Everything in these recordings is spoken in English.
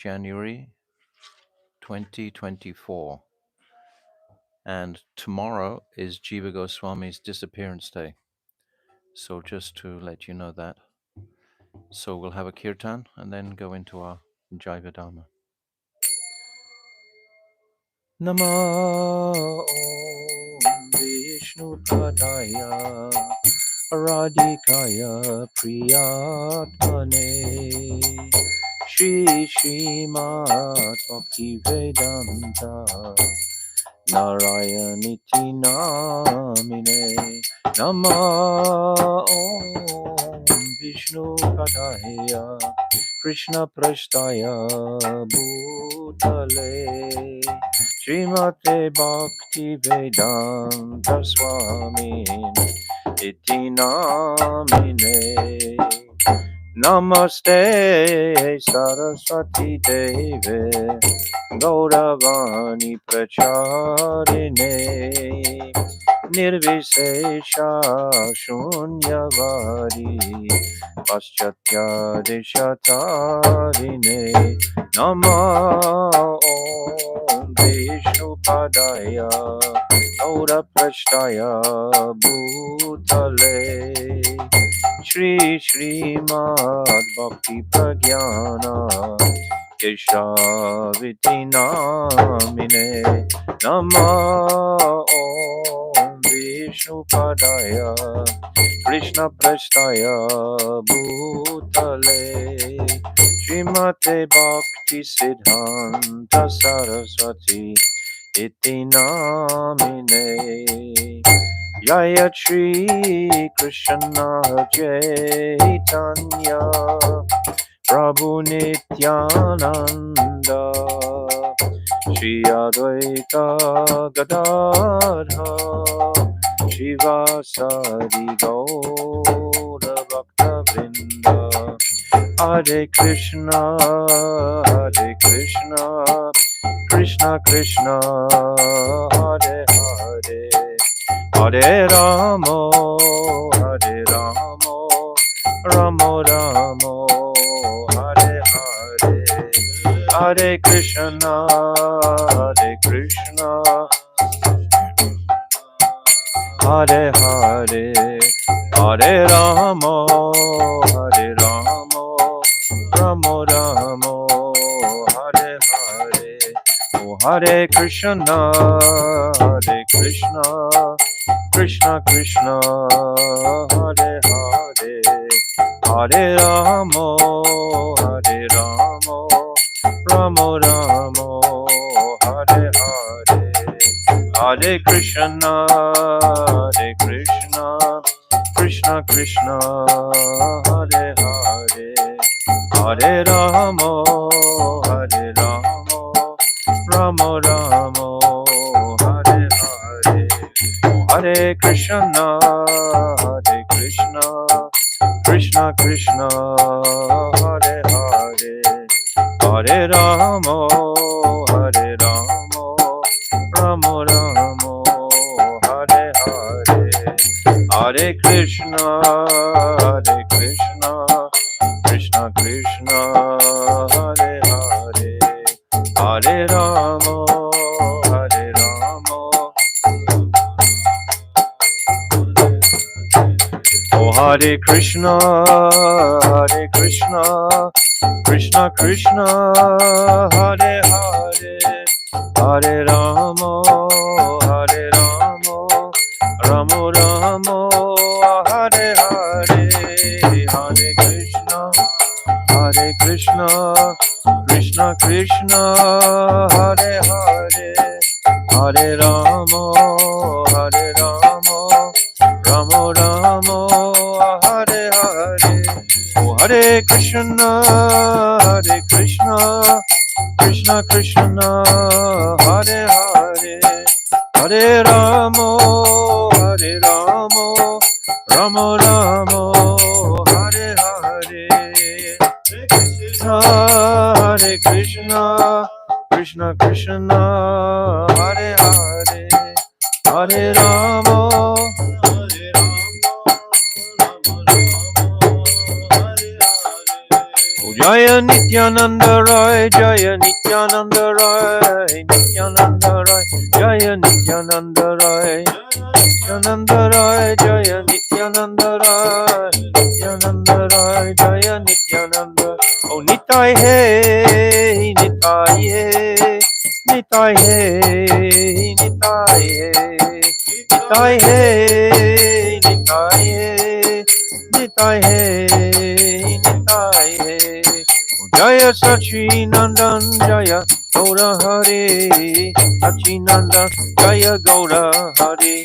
January 2024. And tomorrow is Jiva Goswami's disappearance day. So just to let you know that. So we'll have a kirtan and then go into our Jaiva-Dharma. Nama Om Vishnu Padaya Radhikaya Priyatmane Shri Srimad Bhakti Vedanta Narayaniti Namine Nama Om Vishnu Padaya Krishna Prasthaya Bhutale Srimate Bhakti Vedanta Swami Iti Namine Namaste Saraswati Deve Gauravani Pracharine Nirvisesha Shunyavadi Paschatya Deshatarine Nama Om Vishnu Padaya Gaura Prashtaya Bhutale Shri Srimad Bhakti Pragyana Keshaviti Namine Nama Om Vishnu Padaya Krishna Prasthaya Bhutale Srimate Bhakti Siddhanta Saraswati Iti Namine Jaya Shri Krishna Chaitanya Prabhu Nityananda Shri Advaita Gadadha Shivasadi Gaura Bhakta Vrinda Hare Krishna Krishna Krishna Hare Hare Hare Ramo Ramo Ramo Hare Hare Hare Krishna Hare Hare Hare Ramo Ramo Ramo Hare Hare O Hare Krishna Krishna Krishna Hare Hare Hare Ramo Ramo Ramo Hare Hare Hare Krishna Krishna Krishna Hare Hare Hare Ramo Ramo Ramo Hare Hare Hare Krishna Krishna Krishna Hare Hare Hare Ramo Ramo Ramo Hare Hare Hare Krishna Krishna Krishna Hare Hare Hare Ramo Oh Hare Krishna Krishna Krishna Hare Hare Hare Ramo Ramo Ramo Hare Hare Hare Krishna Krishna Krishna Hare Hare Hare Ramo Ramo Ramo Hare Hare Oh Hare Krishna Krishna Krishna Hare Hare Hare Ramo Ramo Ramo Hare Hare Hare Krishna Krishna Hare Hare Hare Ramo Jaya Nityananda Rai, Jaya Nityananda Rai, Nityananda Rai, Jaya Nityananda Rai, Nityananda Rai, Jaya Nityananda Rai, Nityananda Rai, Jaya Nityananda. Oh Nitai Hey, Nitai Hey, Nitai Hey, Nitai Hey, Nitai Hey, Nitai Hey, Nitai Hey, Nitai Hey. Jaya Sachinandan Jaya Gaura Hari Sachinandan Jaya Gaura Hari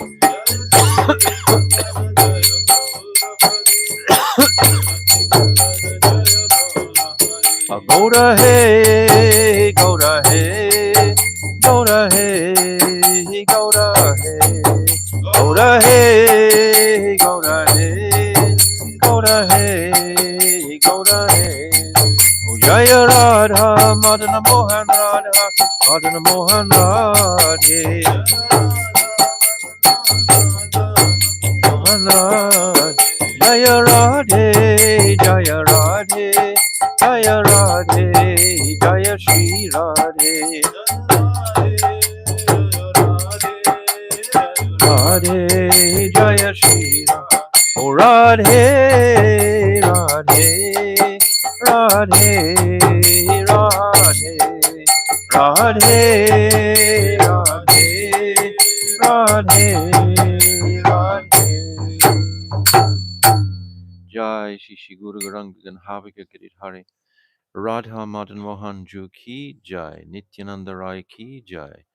Gaura Hey Gaura Hey Gaura Hey Gaura Hey Gaura Hey Gaura Hey Gaura Hey Gaura Hey Jaya Radha Madana Mohan Radha Madana Mohan Radhe Mohan Radhe Jaya Radhe Jaya Radhe Jaya Radhe Jaya Shri Radhe Radhe Jaya Shri Radhe Oh Radhe Radhe Radhe Radhe Radhe Radhe Radhe Radhe Jai Shri Shri Guru Garangan Havika Girit Hari Radha Madan Mohan Ju Ki Jai Nityananda Rai Ki Jai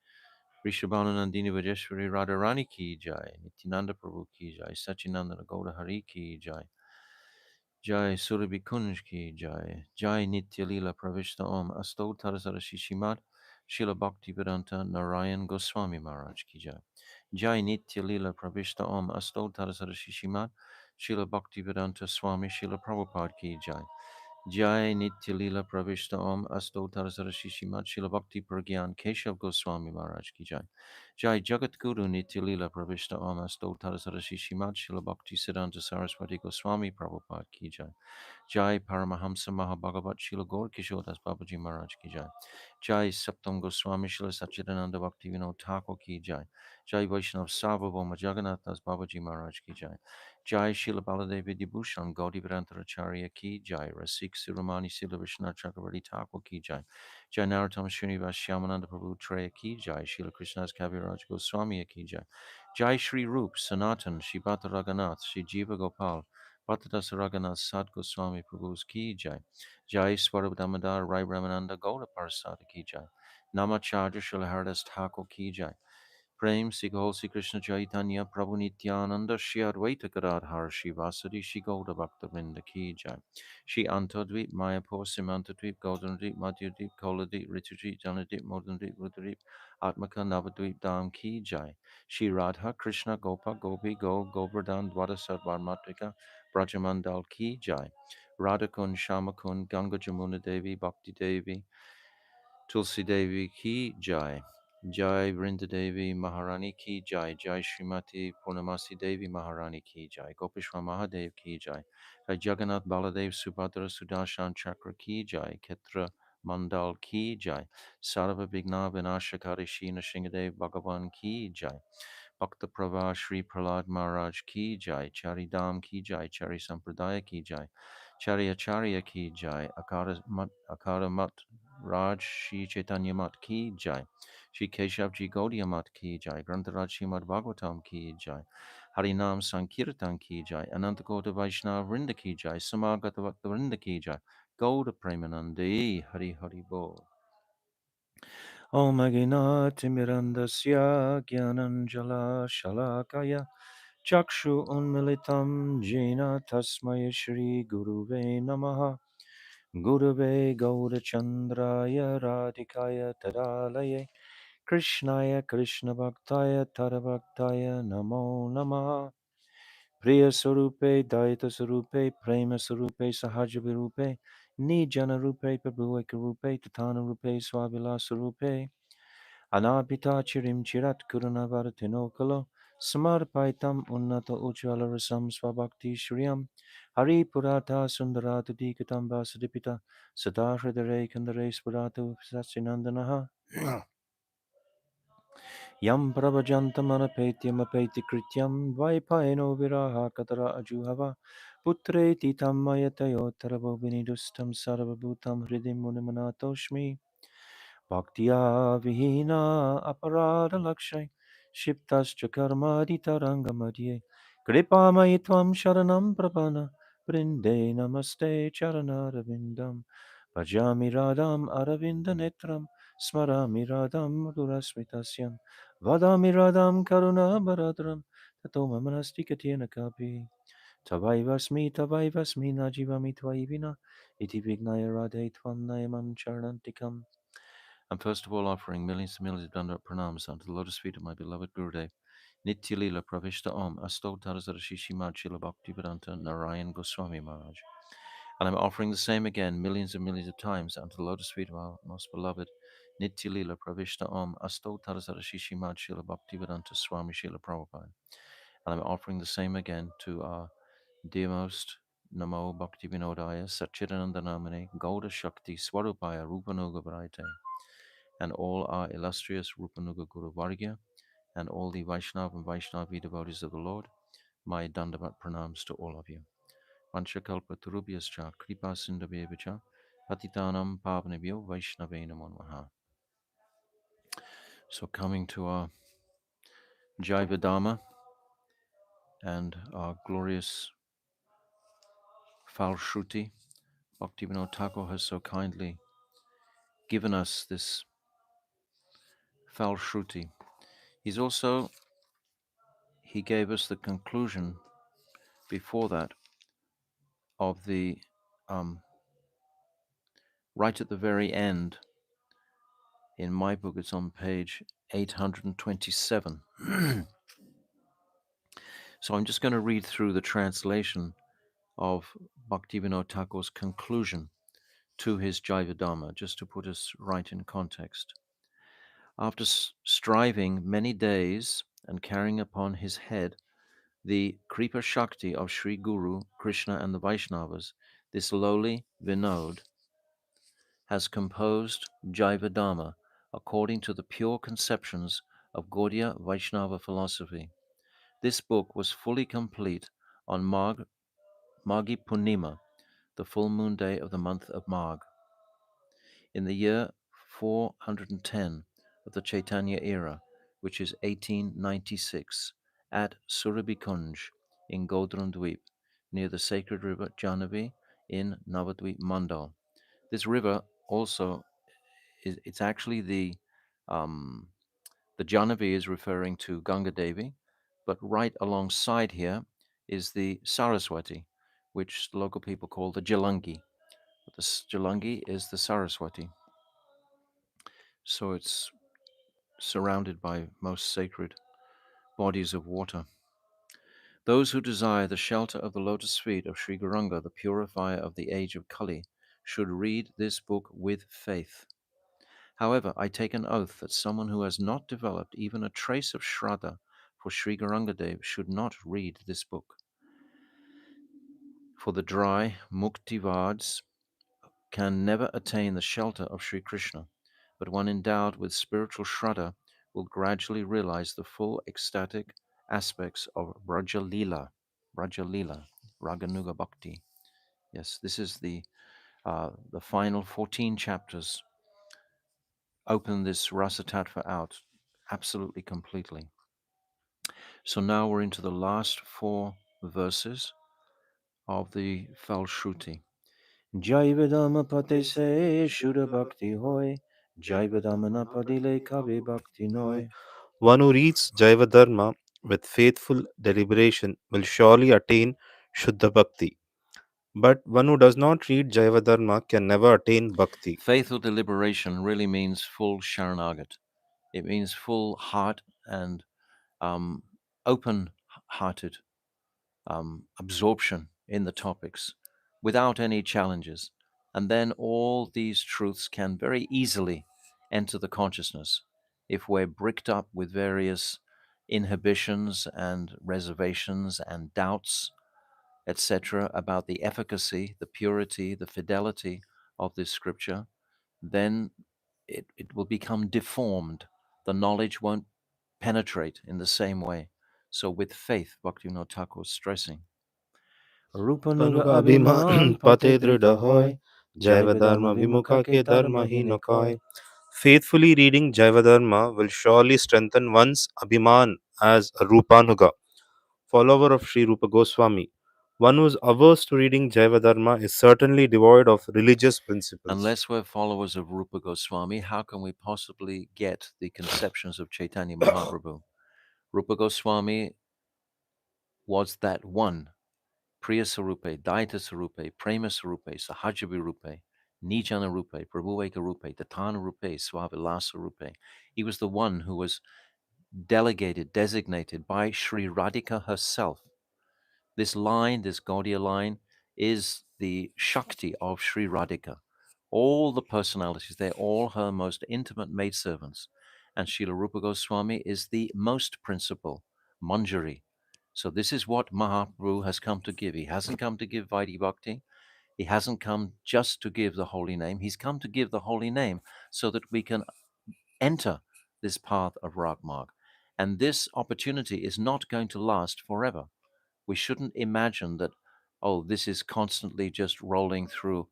Rishabhanu Nandini Vajeshwari Radharani Ki Jai Nityananda Prabhu Ki Jai Sachinanda Gaura Hari Ki Jai Jai Surabhi Kunj Ki Jai Jai Nitya Lila Pravishta Om Asto Tarasara Shishimat Shila Bhakti Vedanta Narayan Goswami Maharaj Ki Jai Jai Nitya Lila Pravishta Om Asto Tarasara Shishimat Shila Bhakti Vedanta Swami Shila Prabhupada Ki Jai Jai Nitya Lila Pravishta Om Asto Tarasara Shishimat Shila Bhakti Pragyan Keshav Goswami Maharaj Ki Jai Jai Jagat Guru Nitya Lila Pravishta Om Asto Tarasara Shishimat Shila Bhakti Siddhanta Saraswati Goswami Prabhupada Ki Jai Jai Paramahamsa Mahabhagavat Shila Gaur Kishore Das Babaji Maharaj Ki Jai Jai Saptam Goswami Shila Sachidananda Bhakti Vinod Thakur Ki Jai Jai Vaishnav Sarvabhauma Jagannath Das Babaji Maharaj Ki Jai Jai Shila Baladevi Dibhushan Gaudi Vedantaracharya Ki Jai Rasik Sirumani Sila Vishnu Chakravarti Thakur Ki Jai Jai Narottam Srinivas Shyamananda Prabhu Treya Ki Jai Shila Krishna's Kaviraj Goswami Ki Jai Jai Shri Rup Sanatan Shri Bhatta Raghunath Shri Jiva Gopal Bhattadas Raghunath Sad Goswami Prabhu's Ki Jai Jai Swarup Damodar Rai Ramananda Gaura Parasada Ki Jai Namacharya Shila Haridas Thakur Ki Jai Prem Sigol Sri Krishna Chaitanya Prabhu Nityananda Shri Advaita Gadadhar Shri Vasadi Shri Gauda Bhakta Vrinda Ki Jai Shri Antadvip Mayapur Simantadvip Gaudandvip Madhyadvip Koladvip Ritudvip Janadvip Modandvip Rudadvip Atmaka Navadvip Dham Ki Jai Shri Radha Krishna Gopa Gopi Govardhan Dwadasat Varmatrika Brajamandal Ki Jai Radhakun Shamakun Ganga Jamuna Devi Bhakti Devi Tulsi Devi Ki Jai Jai Vrinda Devi Maharani Ki Jai Jai Srimati Purnamasi Devi Maharani Ki Jai Gopishwa Mahadev Ki Jai Jai Jagannath Baladev Subhadra Sudarshan Chakra Ki Jai Ketra Mandal Ki Jai Sarva Vigna Vinashakari Shina Shingadev Bhagavan Ki Jai Bhakta Prava Shri Prahlad Maharaj Ki Jai Chari Dham Ki Jai Chari Sampradaya Ki Jai Chari Acharya Ki Jai Akara Mat Raj Shri Chaitanya Mat Ki Jai Shri Keshav Ji Gaudiya Mat Ki Jai Grantaraj Srimad Bhagavatam Ki Jai Harinam Sankirtan Ki Jai Ananta Gauta Vaishnava Vrinda Ki Jai Samagata Bhakta Vrinda Ki Jai Gauda Premanande Hari Hari Bol Om Aginati Mirandasya Gyananjala Shalakaya Chakshu Unmilitam Jena Tasmaya Shri Guruve Namaha Gurave Gaurachandraya Radhikaya Tadalaye Krishnaya Krishna Bhaktaya Tadabhaktaya Namo Namaha Priya Sarupe Daita Sarupe Prema Sarupe Sahaja Virupe Nijana Rupe Prabhueka Rupe Tatana Rupe Swabila Sarupe Anabhita Chirim Chirat Kuruna Varatino Kalo Samarpaitam unnata ujjalarasam svabhakti shriyam Hari purata sundaratu dikatam vasadipita Sadahridare kandare spuratu sachinandanaha Yam prabhajantam apeti krityam Vaipaino viraha katara ajuhava Putre titam mayatayo tarabo vinidustam sarvabhutam hridim munimanatoshmi Bhaktiya vihina aparada lakshay Shiptascha karmadita rangamadye Kripa tvam sharanam prapana Brinde namaste charanaravindam Bhajami radham aravinda netram Smarami radham madhurasmitasyam Vadami radham karuna baradram Tato mamanasti katyana kapi Tavaivasmi najivami tvaivina Iti vignaya radhe tvam nayamam charanantikam. I'm first of all offering millions and millions of Dandavata pranams unto the lotus feet of my beloved Gurudev, Nitya Lila Pravishta Om, Astotaras Rishi Machila Bhaktivedanta Narayan Goswami Maharaj. And I'm offering the same again millions and millions of times unto the lotus feet of our most beloved Nitya Lila Pravishta Om, Astotaras Rishi Machila Bhaktivedanta Swami Shila Prabhupada. And I'm offering the same again to our dearmost Namo Bhakti Vinodaya Satchidananda Namane Gauda Shakti Swarupaya Rupanuga Vraite and all our illustrious Rupanuga Guru Vargya and all the Vaishnav and Vaishnavi devotees of the Lord, my Dandavat pranams to all of you. Vanchakalpa Turubhyascha Kripa Sindhavyevacha Patitanam Pavanebhyo Vaishnave Namo Namaha. So coming to our Jaiva-Dharma and our glorious Falshruti, Bhaktivinoda Thakur has so kindly given us this Falshruti. He gave us the conclusion before that of the right at the very end. In my book, it's on page 827. So I'm just going to read through the translation of Bhaktivinoda Thakur's conclusion to his Jaiva-Dharma, just to put us right in context. After striving many days and carrying upon his head the Kripa Shakti of Sri Guru, Krishna and the Vaishnavas, this lowly Vinod has composed Jaiva-Dharma according to the pure conceptions of Gaudiya Vaishnava philosophy. This book was fully complete on Maghi Purnima, the full moon day of the month of Magh, in the year 410 of the Chaitanya era, which is 1896, at Surabhikunj in Godrundweep, near the sacred river Jahnavi in Navadweep Mandal. This river also it's actually the Jahnavi is referring to Ganga Devi, but right alongside here is the Saraswati, which the local people call the Jalangi. But the Jalangi is the Saraswati. So it's surrounded by most sacred bodies of water. Those who desire the shelter of the lotus feet of Sri Gauranga, the purifier of the age of Kali, should read this book with faith. However, I take an oath that someone who has not developed even a trace of Shraddha for Sri Gaurangadev should not read this book. For the dry Muktivads can never attain the shelter of Sri Krishna, but one endowed with spiritual Shraddha will gradually realize the full ecstatic aspects of Braja Lila, Raganuga Bhakti. Yes, this is the final 14 chapters open this Rasa Tattva out absolutely completely. So now we're into the last 4 verses of the Falshruti. Jaiva-Dhamma pate se Shuddha Bhakti hoy, Jaiva-Dhamma na padile kavi Bhakti noy. One who reads Jaiva-Dharma with faithful deliberation will surely attain Shuddha Bhakti. But one who does not read Jaiva-Dharma can never attain Bhakti. Faithful deliberation really means full Sharanagat. It means full heart and open-hearted absorption in the topics without any challenges. And then all these truths can very easily enter the consciousness. If we're bricked up with various inhibitions and reservations and doubts, etc., about the efficacy, the purity, the fidelity of this scripture, then it will become deformed. The knowledge won't penetrate in the same way. So with faith, Bhaktivinoda Thakur is stressing, Rupanuga Panuga Abhiman Abhiman Pate Pate Drida Drida Hoy, Hoy, Jaiva Jaiva Dharma Dharma Vimukha Vimukha Ke Ke Dharma Dharma Hi Hinikoi. Nokai. Faithfully reading Jaiva-dharma will surely strengthen one's Abhiman as a Rupanuga, follower of Sri Rupa Goswami. One who is averse to reading Jaiva-dharma is certainly devoid of religious principles. Unless we're followers of Rupa Goswami, how can we possibly get the conceptions of Chaitanya Mahaprabhu? Rupa Goswami was that one, Priya Sarupe, Daita Sarupe, Prema Sarupe, Sahajavi Rupe, Nijana Rupe, Prabhuveka Rupe, Tatana Rupe, Swavilasa Rupe. He was the one who was delegated, designated by Sri Radhika herself. This line, this Gaudiya line, is the Shakti of Sri Radhika. All the personalities, they're all her most intimate maidservants. And Srila Rupa Goswami is the most principal, Manjari. So this is what Mahaprabhu has come to give. He hasn't come to give Vaidhi Bhakti. He hasn't come just to give the holy name. He's come to give the holy name so that we can enter this path of Ragmarg. And this opportunity is not going to last forever. We shouldn't imagine that, oh, this is constantly just rolling through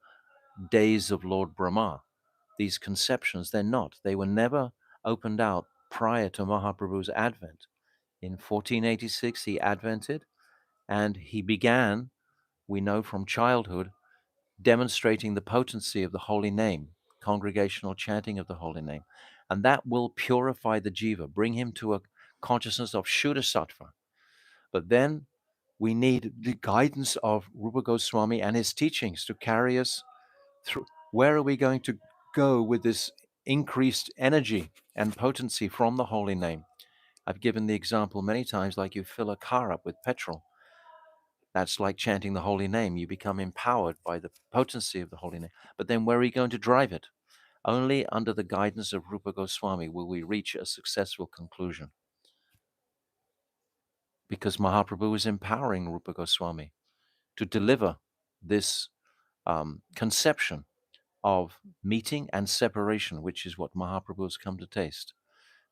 days of Lord Brahma. These conceptions, they're not. They were never opened out prior to Mahaprabhu's advent. In 1486, he advented and he began, we know from childhood, demonstrating the potency of the holy name, congregational chanting of the holy name. And that will purify the jiva, bring him to a consciousness of Shuddha Sattva. But then we need the guidance of Rupa Goswami and his teachings to carry us through. Where are we going to go with this increased energy and potency from the holy name? I've given the example many times, like you fill a car up with petrol. That's like chanting the holy name. You become empowered by the potency of the holy name. But then where are you going to drive it? Only under the guidance of Rupa Goswami will we reach a successful conclusion. Because Mahaprabhu is empowering Rupa Goswami to deliver this conception of meeting and separation, which is what Mahaprabhu has come to taste.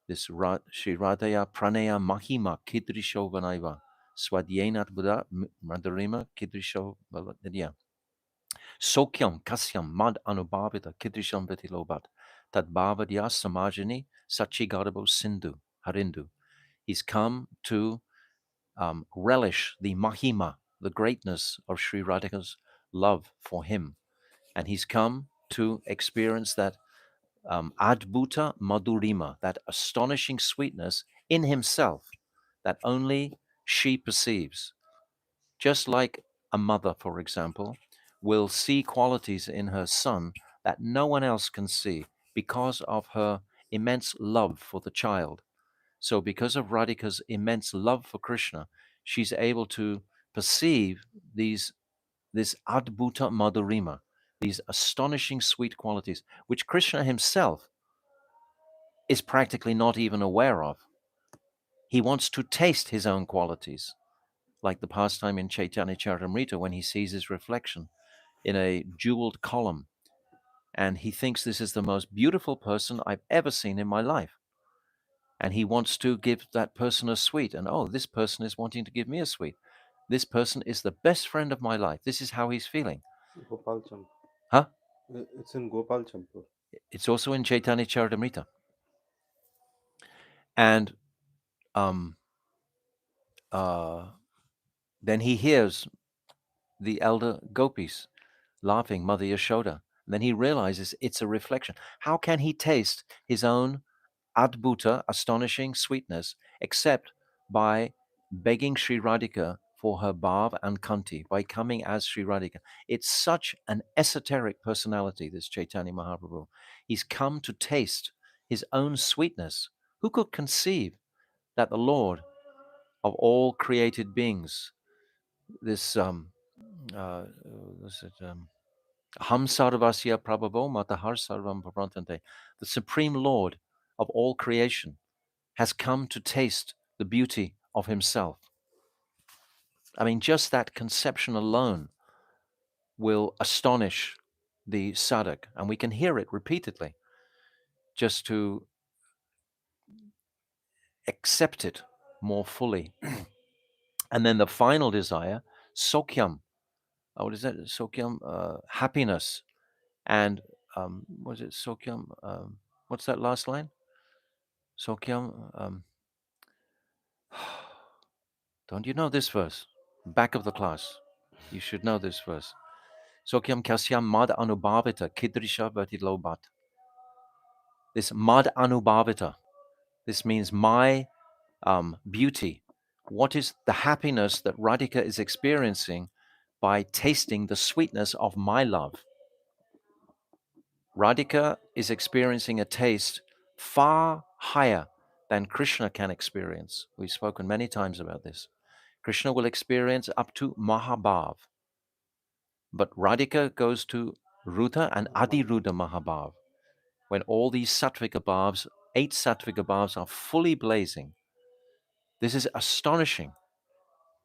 This Shri Radhaya Pranaya Mahima Kidrisho Vanaiva Swadyenat Buddha Madharima Kidrisho Valadya Sokyam Kasyam Mad Anubhavita Kidrisham Vetilobat Tad Bhavadya Samajini Sachigadabo Sindhu Harindu. He's come to relish the Mahima, the greatness of Sri Radhika's love for him. And he's come to experience that adbhuta madhurima, that astonishing sweetness in himself that only she perceives. Just like a mother, for example, will see qualities in her son that no one else can see because of her immense love for the child. So, because of Radhika's immense love for Krishna, she's able to perceive this adbhuta madhurima, these astonishing sweet qualities, which Krishna himself is practically not even aware of. He wants to taste his own qualities, like the pastime in Chaitanya Charitamrita when he sees his reflection in a jeweled column, and he thinks this is the most beautiful person I've ever seen in my life. And he wants to give that person a sweet, and oh, this person is wanting to give me a sweet. This person is the best friend of my life. This is how he's feeling. Gopal Champ. Huh? It's in Gopal Champur. It's also in Chaitanya Charitamrita. And um, uh, then he hears the elder gopis laughing, Mother Yashoda. And then he realizes it's a reflection. How can he taste his own adbhuta, astonishing sweetness, except by begging Sri Radhika for her bhav and kanti, by coming as Sri Radhika? It's such an esoteric personality, this Chaitanya Mahaprabhu. He's come to taste his own sweetness. Who could conceive that the Lord of all created beings, this was it Ham Sarvasya Prabhavo Matahar Sarvam Prabhantante, the Supreme Lord of all creation, has come to taste the beauty of himself. I mean, just that conception alone will astonish the sadhak, and we can hear it repeatedly just to accept it more fully. And then the final desire, sokyam. What is that? Sokyam, happiness. And was it sokyam? What's that last line? Sokyam. Don't you know this verse? Back of the class. You should know this verse. Sokyam kasyam mad anubhavita kidrisha lobat. This mad anubhavita. This means my beauty. What is the happiness that Radhika is experiencing by tasting the sweetness of my love? Radhika is experiencing a taste far higher than Krishna can experience. We've spoken many times about this. Krishna will experience up to Mahabhav, but Radhika goes to Rudha and Adiruddha Mahabhav, when all these Sattvika bhavs, 8 Sattvika bhavs, are fully blazing. This is astonishing.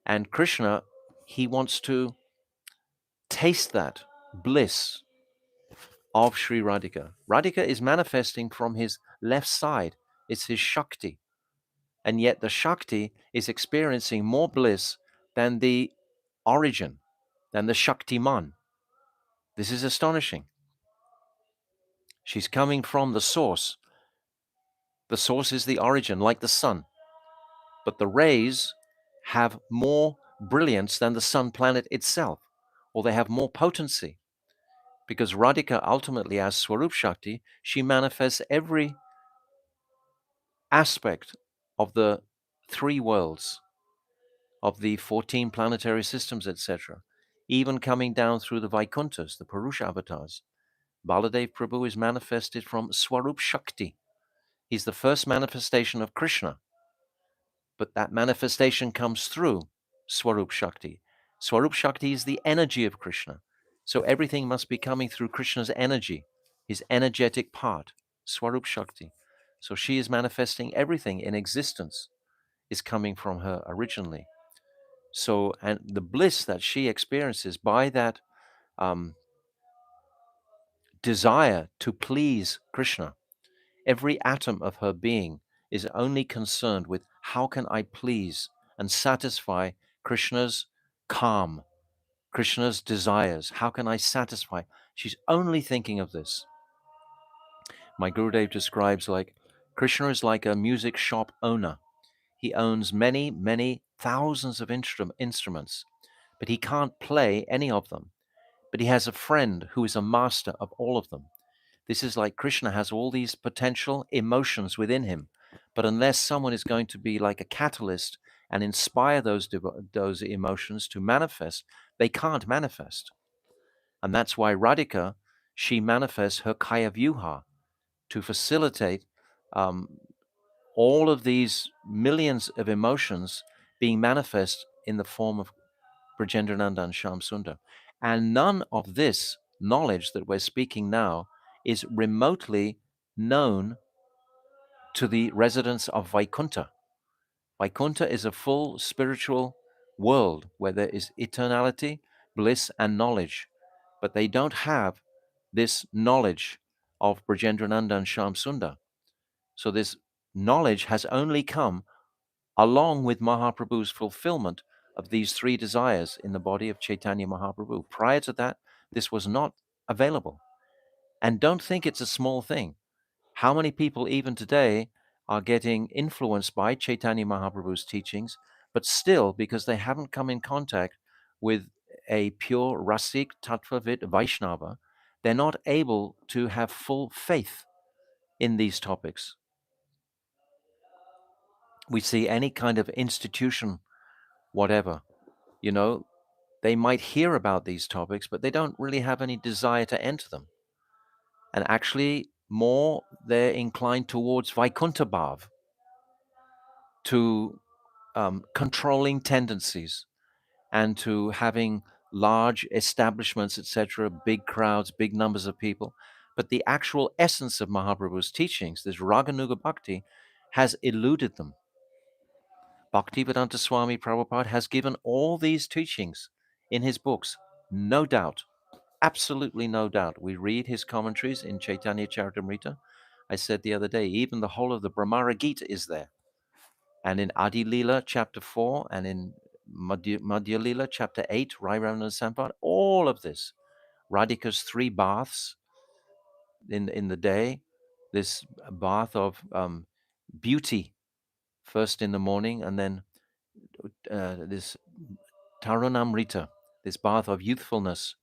And Krishna, he wants to taste that bliss of Sri Radhika. Radhika is manifesting from his left side. It's his Shakti. And yet the Shakti is experiencing more bliss than the origin, than the Shaktiman. This is astonishing. She's coming from the source. The source is the origin, like the sun. But the rays have more brilliance than the sun planet itself, or they have more potency. Because Radhika ultimately, as Swarup Shakti, she manifests every aspect of the 3 worlds, of the 14 planetary systems, etc., even coming down through the Vaikunthas, the Purusha avatars. Baladev Prabhu is manifested from Swarup Shakti. He's the first manifestation of Krishna, but that manifestation comes through Swarup Shakti. Swarup Shakti is the energy of Krishna. So everything must be coming through Krishna's energy, his energetic part, Swarup Shakti. So she is manifesting everything in existence is coming from her originally. So, and the bliss that she experiences by that desire to please Krishna, every atom of her being is only concerned with how can I please and satisfy Krishna's calm, Krishna's desires. How can I satisfy? She's only thinking of this. My Gurudev describes like Krishna is like a music shop owner. He owns many, many thousands of instruments, but he can't play any of them. But he has a friend who is a master of all of them. This is like Krishna has all these potential emotions within him. But unless someone is going to be like a catalyst and inspire those emotions to manifest, they can't manifest. And that's why Radhika, she manifests her Kaya Vyuha to facilitate um, all of these millions of emotions being manifest in the form of Brajendrananda and Shyam Sundar. And none of this knowledge that we're speaking now is remotely known to the residents of Vaikuntha. Vaikuntha is a full spiritual world where there is eternality, bliss, and knowledge. But they don't have this knowledge of Brajendrananda and Shyam Sundar. So this knowledge has only come along with Mahaprabhu's fulfillment of these 3 desires in the body of Chaitanya Mahaprabhu. Prior to that, this was not available. And don't think it's a small thing. How many people even today are getting influenced by Chaitanya Mahaprabhu's teachings, but still, because they haven't come in contact with a pure Rasik Tattvavit Vaishnava, they're not able to have full faith in these topics. We see any kind of institution, whatever, they might hear about these topics, but they don't really have any desire to enter them. And actually, more they're inclined towards Vaikuntha Bhav, to controlling tendencies, and to having large establishments, etc., big crowds, big numbers of people. But the actual essence of Mahaprabhu's teachings, this Raganuga Bhakti, has eluded them. Bhaktivedanta Swami Prabhupada has given all these teachings in his books, no doubt, absolutely no doubt. We read his commentaries in Chaitanya Charitamrita. I said the other day, even the whole of the Brahmara Gita is there. And in Adi Lila chapter 4 and in Madhya Lila chapter 8, Rai Ramana Sampad, all of this. Radhika's 3 baths in the day, this bath of beauty, first in the morning, and then this Tarunamrita, this bath of youthfulness,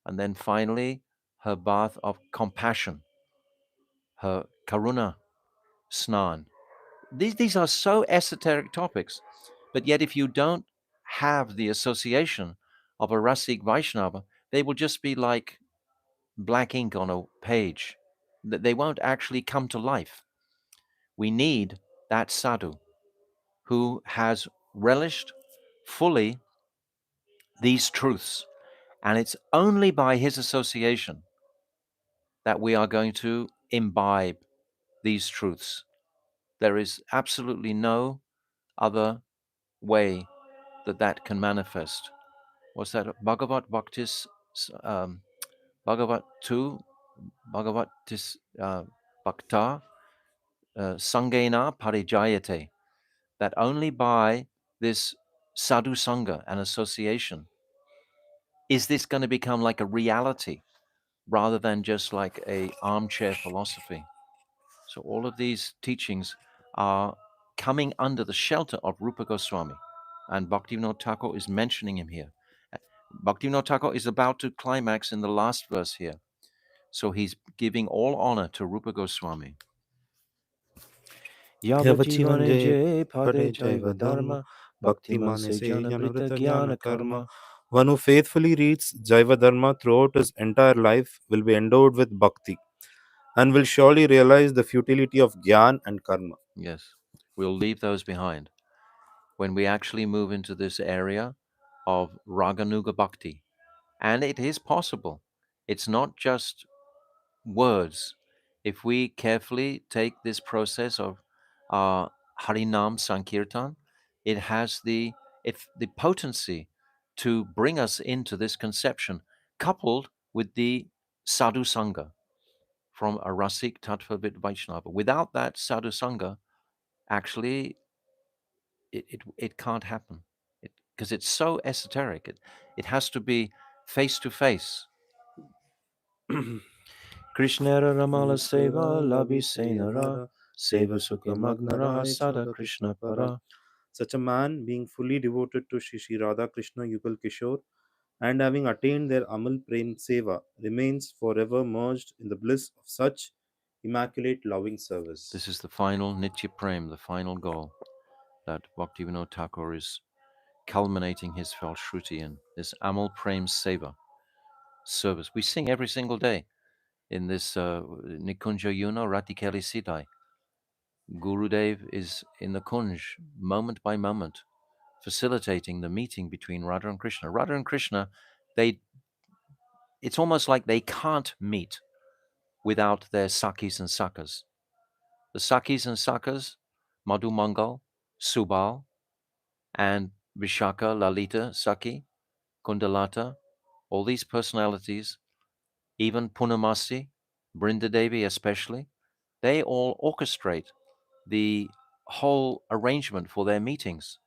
and then finally her bath of compassion, her Karuna Snan. These are so esoteric topics, but yet if you don't have the association of a Rasik Vaishnava, they will just be like black ink on a page. They won't actually come to life. We need that sadhu who has relished fully these truths. And it's only by his association that we are going to imbibe these truths. There is absolutely no other way that that can manifest. What's that? Bhagavat Bhaktis, um, Bhagavat 2, Bhagavat Bhakta, Sangena Parijayate. That only by this sadhu sangha and association is this going to become like a reality rather than just like a armchair philosophy. So all of these teachings are coming under the shelter of Rupa Goswami, and Bhaktivinoda Thakur is mentioning him here. Bhaktivinoda Thakur is about to climax in the last verse here, so he's giving all honor to Rupa Goswami. Yavajivan Yavajivane Jay je Pade pade jaiva Jaiva-Dharma dharma bhaktiman Bhaktimane se Se jana brita Janavrita jnana Jnana Karma. karma. One who faithfully reads Jaiva-Dharma throughout his entire life will be endowed with bhakti and will surely realize the futility of Gyan and Karma. Yes, we'll leave those behind when we actually move into this area of Raganuga Bhakti. And it is possible. It's not just words. If we carefully take this process of Harinam Sankirtan, it has the potency to bring us into this conception, coupled with the Sadhu Sangha from a Rasik Tattvavid Vaishnava. Without that Sadhu Sangha, actually, it can't happen because it's so esoteric. It has to be face to face. Krishnara Ramala Seva Labi Senara Seva Sukya Magnara Sada Krishna Para. Such a man, being fully devoted to Shri Radha Krishna Yugal Kishore and having attained their Amal Prem Seva, remains forever merged in the bliss of such immaculate loving service. This is the final Nitya Prem, the final goal that Bhaktivinoda Thakur is culminating his Falshruti in, this Amal Prem Seva service. We sing every single day in this Nikunja Yuna Ratikeli Siddhai. Gurudev is in the Kunj moment by moment, facilitating the meeting between Radha and Krishna. Radha and Krishna, it's almost like they can't meet without their Sakis and Sakas. The Sakis and Sakas, Madhu Mangal, Subal, and Vishaka, Lalita, Saki, Kundalata, all these personalities, even Punamasi, Brindadevi especially, they all orchestrate the whole arrangement for their meetings.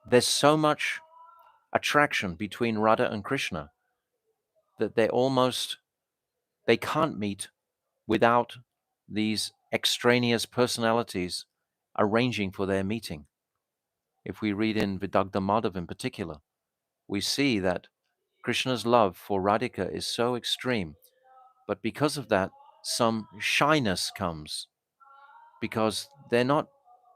There's so much attraction between Radha and Krishna that they can't meet without these extraneous personalities arranging for their meeting. If we read in Vidagdha Madhav in particular, we see that Krishna's love for Radhika is so extreme, but because of that, some shyness comes because they're not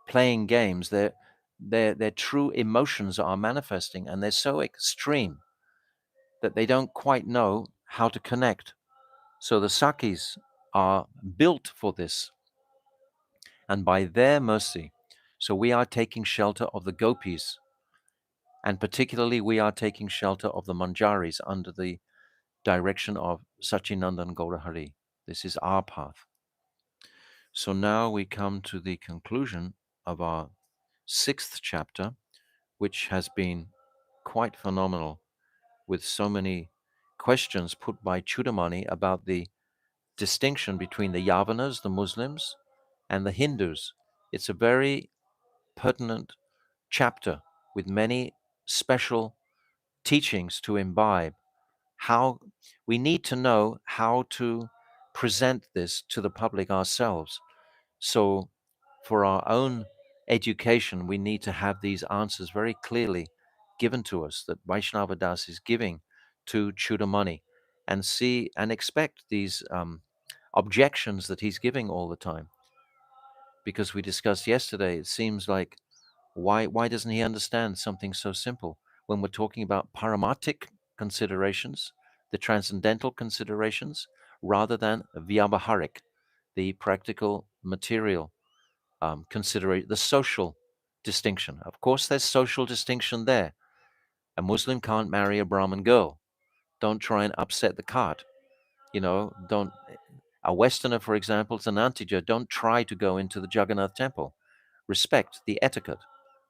playing games. Their true emotions are manifesting, and they're so extreme that they don't quite know how to connect. So the Sakis are built for this, and by their mercy, so we are taking shelter of the gopis, and particularly we are taking shelter of the manjaris under the direction of Sachinandan Gaurahari. This is our path. So now we come to the conclusion of our 6th chapter, which has been quite phenomenal, with so many questions put by Chudamani about the distinction between the Yavanas, the Muslims, and the Hindus. It's a very pertinent chapter with many special teachings to imbibe. How we need to know how to present this to the public ourselves. So, for our own education, we need to have these answers very clearly given to us that Vaishnava Das is giving to Chudamani, and see and expect these objections that he's giving all the time. Because we discussed yesterday, it seems like why doesn't he understand something so simple when we're talking about paramatic considerations, the transcendental considerations, rather than vyavaharic, the practical material consideration, the social distinction. Of course, there's social distinction there. A Muslim can't marry a Brahmin girl. Don't try and upset the cart. Don't. A Westerner, for example, is an antija. Don't try to go into the Jagannath temple. Respect the etiquette.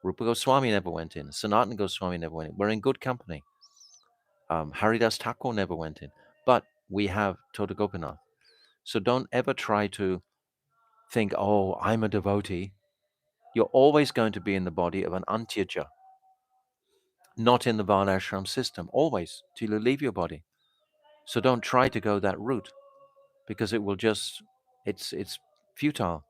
Rupa Goswami never went in. Sanatana Goswami never went in. We're in good company. Haridas Thakur never went in. But we have Tota Gopinath. So don't ever try to think, oh, I'm a devotee. You're always going to be in the body of an Antyaja, not in the Varnashram system, always, till you leave your body. So don't try to go that route, because it will just, it's futile.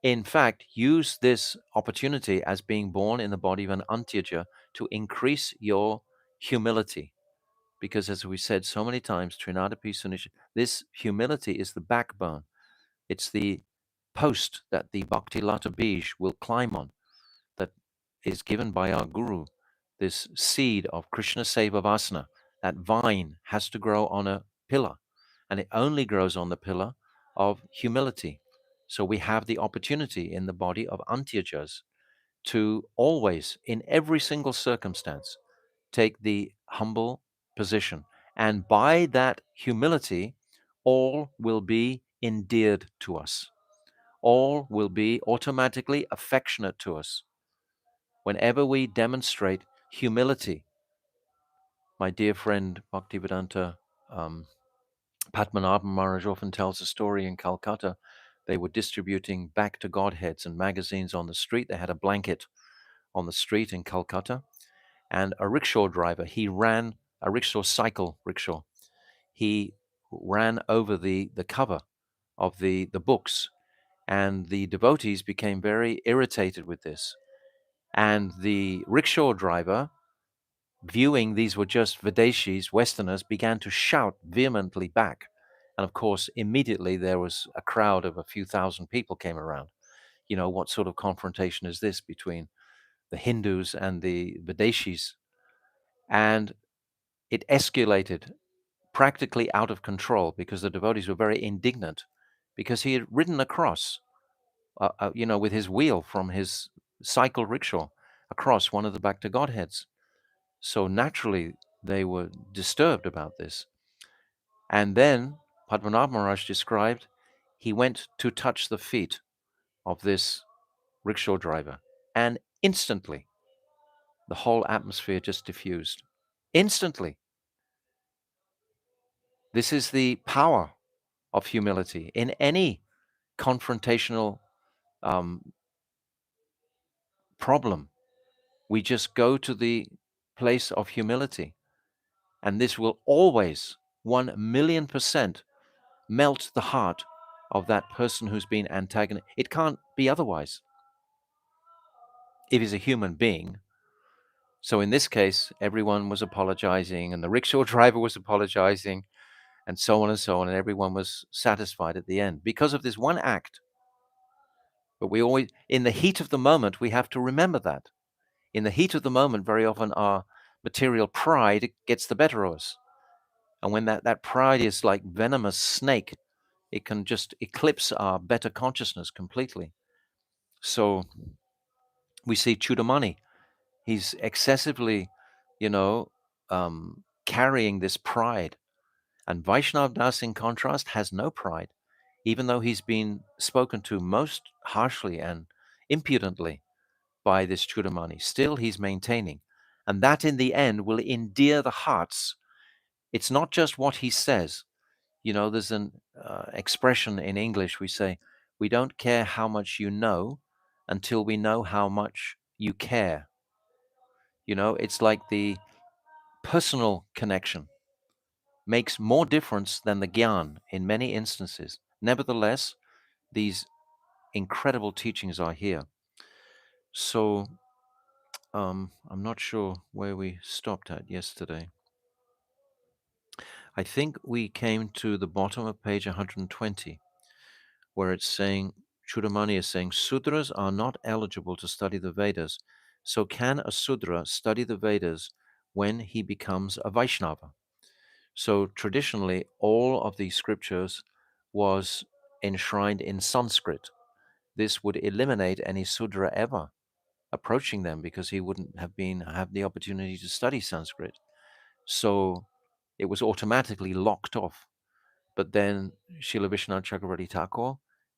In fact, use this opportunity as being born in the body of an Antyaja to increase your humility. Because as we said so many times, Trinadapi Sunisha, this humility is the backbone. It's the post that the Bhakti Lata Bij will climb on, that is given by our Guru. This seed of Krishna Seva Vasana, that vine has to grow on a pillar, and it only grows on the pillar of humility. So we have the opportunity in the body of Antyajas to always, in every single circumstance, take the humble position. And by that humility, all will be endeared to us. All will be automatically affectionate to us. Whenever we demonstrate humility, my dear friend Bhaktivedanta Padmanabhan Maharaj often tells a story in Calcutta. They were distributing back to Godheads and magazines on the street. They had a blanket on the street in Calcutta, and a rickshaw driver, he ran a rickshaw, he ran over the cover of the books, and the devotees became very irritated with this. And the rickshaw driver, viewing these were just Videshis, Westerners, began to shout vehemently back. And of course, immediately there was a crowd of a few thousand people came around. What sort of confrontation is this between the Hindus and the Videshis? And it escalated practically out of control, because the devotees were very indignant, because he had ridden across, with his wheel from his cycle rickshaw across one of the Bhakta Godheads. So naturally, they were disturbed about this. And then Padmanabh Maharaj described he went to touch the feet of this rickshaw driver, and instantly the whole atmosphere just diffused. Instantly. This is the power of humility in any confrontational um, problem. We just go to the place of humility, and this will always 1,000,000% melt the heart of that person who's been antagonized. It can't be otherwise if he's a human being. So in this case, everyone was apologizing, and the rickshaw driver was apologizing, and so on and so on, and everyone was satisfied at the end because of this one act. But we always, in the heat of the moment, we have to remember that. In the heat of the moment, very often our material pride gets the better of us. And when that pride is like venomous snake, it can just eclipse our better consciousness completely. So we see Chudamani. He's excessively, you know, carrying this pride. And Vaishnav Das, in contrast, has no pride, even though he's been spoken to most harshly and impudently by this Chudamani. Still, he's maintaining. And that in the end will endear the hearts. It's not just what he says. There's an expression in English we say, we don't care how much you know until we know how much you care. It's like the personal connection makes more difference than the gyan in many instances. Nevertheless, these incredible teachings are here. So I'm not sure where we stopped at yesterday. I think we came to the bottom of page 120, where it's saying, Chudamani is saying, Sudras are not eligible to study the Vedas. So can a Sudra study the Vedas when he becomes a Vaishnava? So traditionally, all of these scriptures was enshrined in Sanskrit. This would eliminate any Sudra ever approaching them because he wouldn't have the opportunity to study Sanskrit. So it was automatically locked off. But then Srila Vishwanath Chakravarti Thakur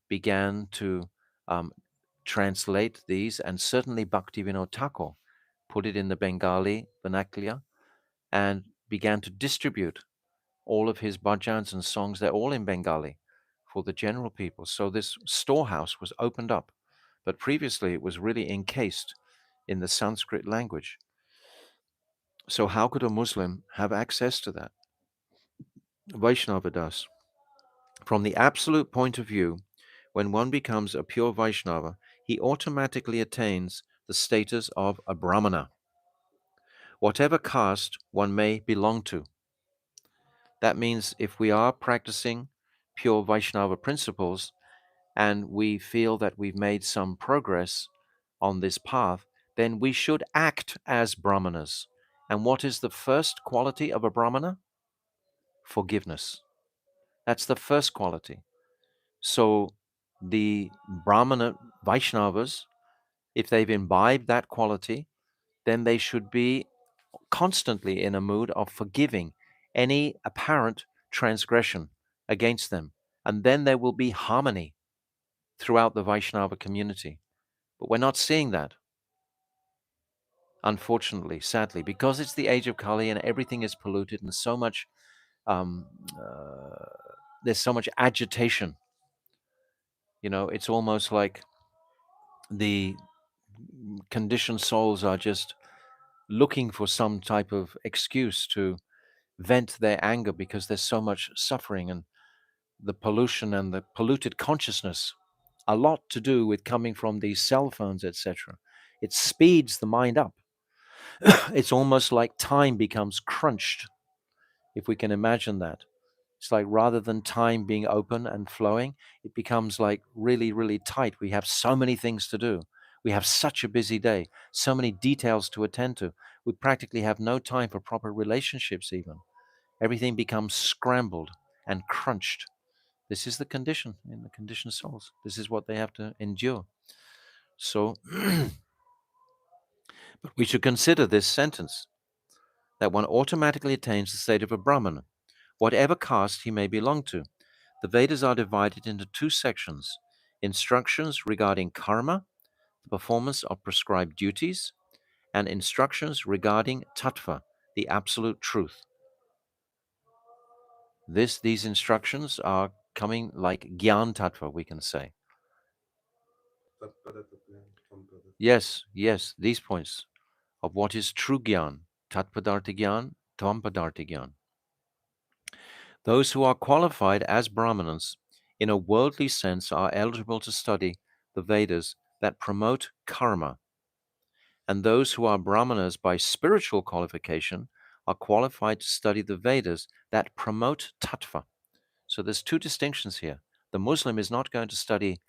began to um, translate these, and certainly Bhaktivinoda Thakur put it in the Bengali vernacular and began to distribute all of his bhajans and songs. They're all in Bengali for the general people. So this storehouse was opened up. But previously it was really encased in the Sanskrit language. So how could a Muslim have access to that? Vaishnava does. From the absolute point of view, when one becomes a pure Vaishnava, he automatically attains the status of a Brahmana, whatever caste one may belong to. That means if we are practicing pure Vaishnava principles and we feel that we've made some progress on this path, then we should act as Brahmanas. And what is the first quality of a Brahmana? Forgiveness. That's the first quality. So the Brahmana Vaishnavas, if they've imbibed that quality, then they should be constantly in a mood of forgiving any apparent transgression against them. And then there will be harmony throughout the Vaishnava community. But we're not seeing that, unfortunately, sadly, because it's the age of Kali and everything is polluted and so much, um, uh, there's so much agitation. It's almost like the conditioned souls are just looking for some type of excuse to vent their anger because there's so much suffering and the pollution and the polluted consciousness. A lot to do with coming from these cell phones, etc. It speeds the mind up. It's almost like time becomes crunched, if we can imagine that. It's like rather than time being open and flowing, it becomes like really, really tight. We have so many things to do. We have such a busy day, so many details to attend to. We practically have no time for proper relationships, even. Everything becomes scrambled and crunched. This is the condition in the conditioned souls. This is what they have to endure. So, but we should consider this sentence that one automatically attains the state of a Brahman, whatever caste he may belong to. The Vedas are divided into two sections: instructions regarding karma, the performance of prescribed duties, and instructions regarding tattva, the absolute truth. These instructions are coming like Gyan Tattva, we can say. Yes, these points of what is true Gyan, Tatpadartha Gyan, Tvampadartha Gyan. Those who are qualified as Brahmanas in a worldly sense are eligible to study the Vedas that promote karma, and those who are Brahmanas by spiritual qualification are qualified to study the Vedas that promote tattva. So there's two distinctions here. The Muslim is not going to study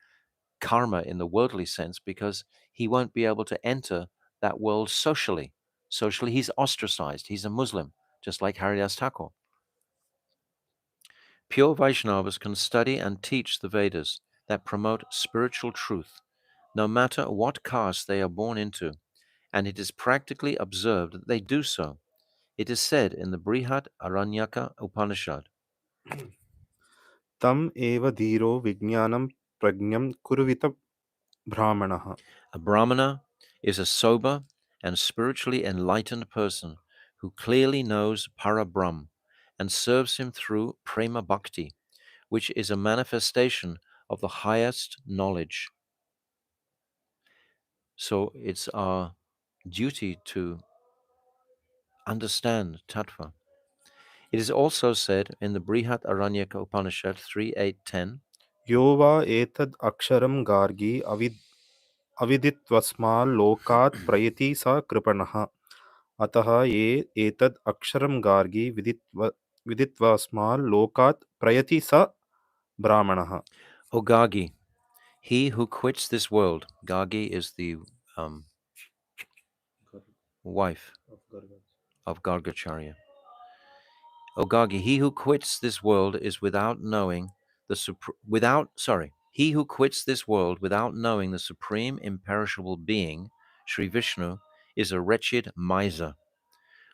karma in the worldly sense because he won't be able to enter that world socially. Socially, he's ostracized. He's a Muslim, just like Haridas Thakur. Pure Vaishnavas can study and teach the Vedas that promote spiritual truth, no matter what caste they are born into, and it is practically observed that they do so. It is said in the Brihat Aranyaka Upanishad, तम एव धीरो विज्ञानं प्रज्ञं कुर्वित ब्राह्मणः. a Brahmana is a sober and spiritually enlightened person who clearly knows Parabrahm and serves him through Prema Bhakti, which is a manifestation of the highest knowledge. So it's our duty to understand Tattva. It is also said in the Brihat Aranyaka Upanishad 3:8-10, यो वा एतद् अक्षरं गार्गी अविदित्वस्माल्लोकात् प्रयति स कृपणः अतः ये एतद् अक्षरं गार्गी विदित्वस्माल्लोकात् प्रयति स ब्राह्मणः. O Gagi, he who quits this world, Gagi is the um, wife of Gargacharya. O Gagi, he who quits this world is without knowing he who quits this world without knowing the supreme imperishable being, Sri Vishnu, is a wretched miser,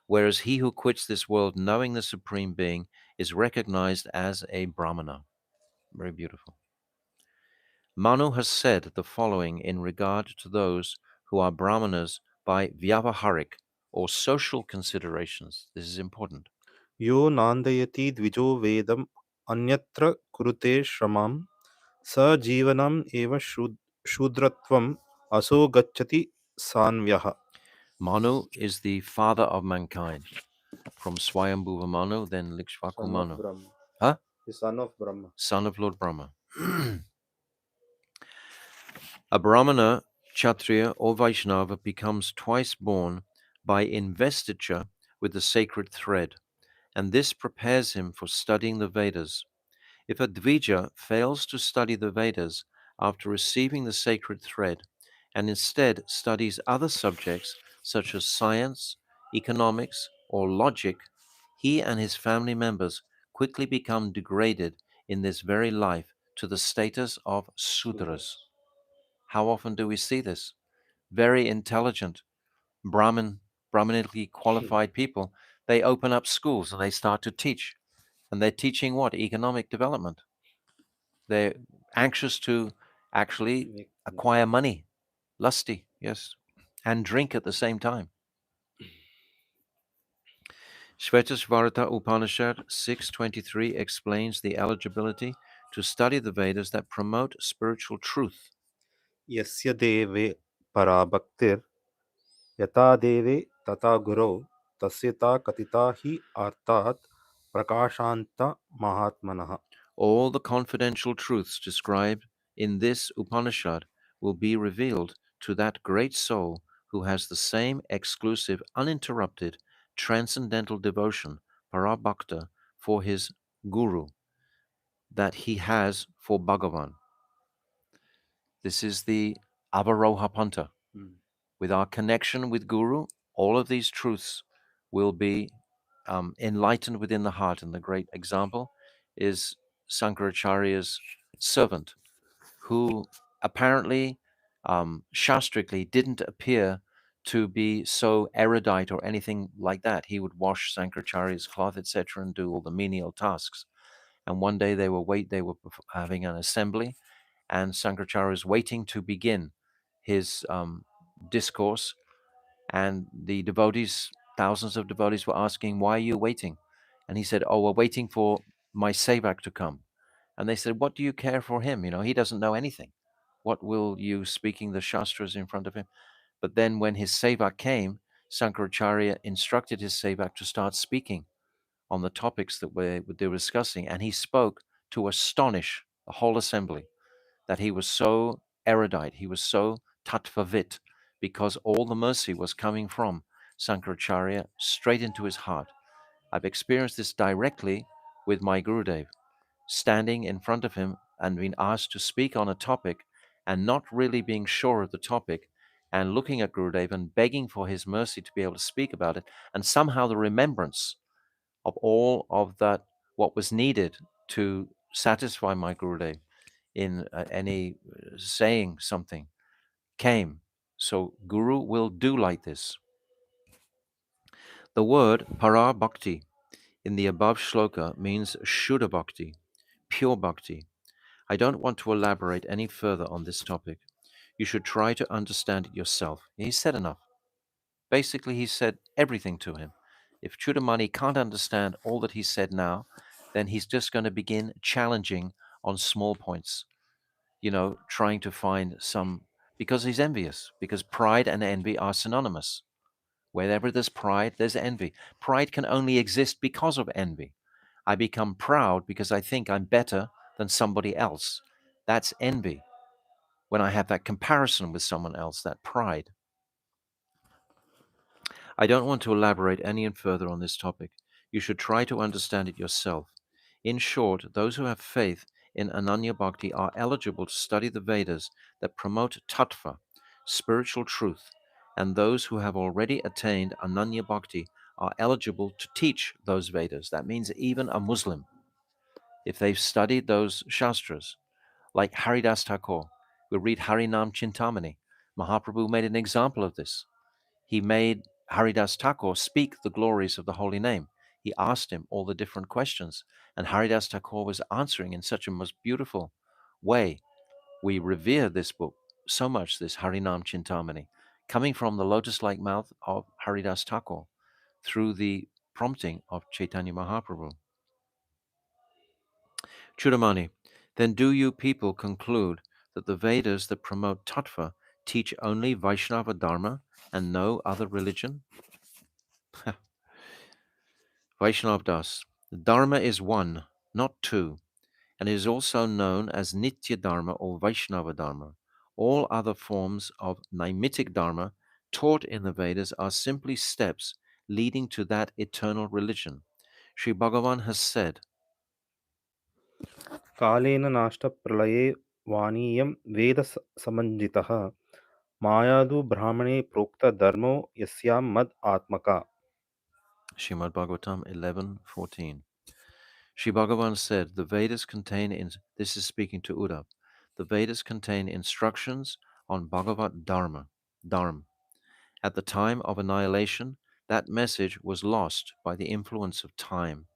whereas he who quits this world knowing the supreme being is recognized as a brahmana. Very beautiful. Manu has said the following in regard to those who are brahmanas by vyavaharik or social considerations. This is important. यो नान्दयति द्विजो वेदम् अन्यत्र कुरुते श्रमं स जीवनम् एव शूद्रत्वम् असो गच्छति सान्व्यः. Manu is the father of mankind, from Swayambhuva Manu, then Likshvaku Son of Manu. Brahma. Huh? The son of Brahma. Son of Lord Brahma. A Brahmana, Kshatriya, or Vaishnava becomes twice born by investiture with the sacred thread, and this prepares him for studying the Vedas. If a Dvija fails to study the Vedas after receiving the sacred thread and instead studies other subjects such as science, economics, or logic, he and his family members quickly become degraded in this very life to the status of Sudras. How often do we see this? Very intelligent Brahmanically qualified people, they open up schools and they start to teach. And they're teaching what? Economic development. They're anxious to actually acquire money, lusty, yes, and drink at the same time. Shvetashvarta Upanishad 6:23 explains the eligibility to study the Vedas that promote spiritual truth. यस्य देवे परा भक्तिर् यथा देवे तथा गुरौ तस्य ता कथिता हि अर्थात् प्रकाशान्त महात्मनः. All the confidential truths described in this Upanishad will be revealed to that great soul who has the same exclusive, uninterrupted, transcendental devotion, parabhakta, for his guru that he has for Bhagavan. This is the Avaroha Panta. With our connection with Guru, all of these truths will be enlightened within the heart. And the great example is Sankaracharya's servant, who apparently, shastrically, didn't appear to be so erudite or anything like that. He would wash Sankaracharya's cloth, etc., and do all the menial tasks. And one day they were having an assembly, and Sankaracharya was waiting to begin his discourse, and the devotees, thousands of devotees, were asking, "Why are you waiting?" And he said, "Oh, we're waiting for my sevak to come." And they said, "What do you care for him? You know, he doesn't know anything. What will you speaking the Shastras in front of him?" But then when his sevak came, Sankaracharya instructed his sevak to start speaking on the topics that they were discussing. And he spoke to astonish the whole assembly that he was so erudite, he was so tattvavit, because all the mercy was coming from Sankaracharya straight into his heart. I've experienced this directly with my Gurudev, standing in front of him and being asked to speak on a topic and not really being sure of the topic, and looking at Gurudev and begging for his mercy to be able to speak about it, and somehow the remembrance of all of that, what was needed to satisfy my Gurudev in any saying something, came. So Guru will do like this. The word para bhakti in the above shloka means shuddha bhakti, pure bhakti. I don't want to elaborate any further on this topic. You should try to understand it yourself. He said enough. Basically, he said everything to him. If Chudamani can't understand all that he said now, then he's just going to begin challenging on small points, trying to find some, because he's envious, because pride and envy are synonymous. Wherever there's pride, there's envy. Pride can only exist because of envy. I become proud because I think I'm better than somebody else. That's envy. When I have that comparison with someone else, that pride. I don't want to elaborate any further on this topic. You should try to understand it yourself. In short, those who have faith in Ananya Bhakti are eligible to study the Vedas that promote tattva, spiritual truth, and those who have already attained Ananya Bhakti are eligible to teach those Vedas. That means even a Muslim, if they've studied those Shastras, like Haridas Thakur. We read Harinam Chintamani. Mahaprabhu made an example of this. He made Haridas Thakur speak the glories of the holy name. He asked him all the different questions, and Haridas Thakur was answering in such a most beautiful way. We revere this book so much, this Harinam Chintamani, coming from the lotus-like mouth of Haridas Thakur through the prompting of Chaitanya Mahaprabhu. Chudamani, then do you people conclude that the Vedas that promote tattva teach only Vaishnava Dharma and no other religion? Vaishnav Das. Dharma is one, not two, and is also known as Nitya Dharma or Vaishnava Dharma. All other forms of Naimitic Dharma taught in the Vedas are simply steps leading to that eternal religion. Sri Bhagavan has said, कालेन नाष्टप्रलये वाणीयं वेदसमञ्जितः मायादु ब्राह्मणे प्रोक्तधर्मो यस्यां मद आत्मका. Srimad Bhagavatam 11:14. Sri Bhagavan said, the Vedas contain, this is speaking to Uddhav, the Vedas contain instructions on Bhagavat Dharma. At the time of annihilation, that message was lost by the influence of time.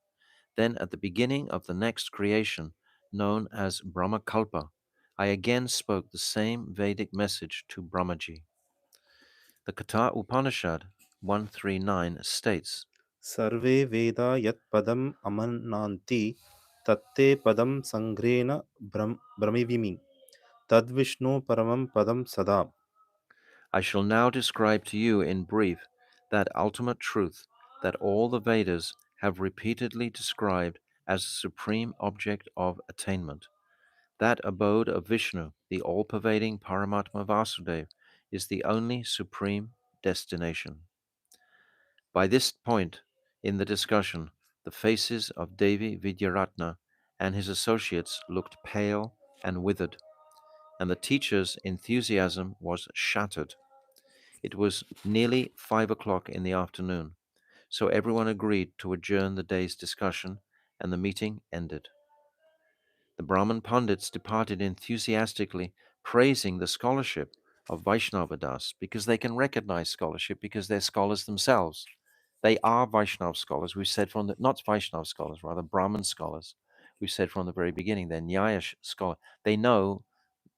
Then, at the beginning of the next creation, known as Brahmakalpa, I again spoke the same Vedic message to Brahmaji. The Katha Upanishad 139 states, सर्वे वेदा यत्पदम् अमन्नान्ति तत्ते पदं सङ्ग्रेण ब्रह्मविमि तद्विष्णु परमं पदं सदा. I shall now describe to you in brief that ultimate truth that all the Vedas have repeatedly described as the supreme object of attainment. That abode of Vishnu, the all-pervading Paramatma Vasudeva, is the only supreme destination. By this point in the discussion, the faces of Devi Vidyaratna and his associates looked pale and withered, and the teacher's enthusiasm was shattered. It was nearly 5 o'clock in the afternoon, so everyone agreed to adjourn the day's discussion, and the meeting ended. The Brahmin Pandits departed enthusiastically, praising the scholarship of Vaishnavadas, because they can recognize scholarship because they're scholars themselves. They are Vaishnav scholars. We've said from the, not Vaishnav scholars, rather Brahmin scholars. We've said from the very beginning, they're Nyaya scholar. They know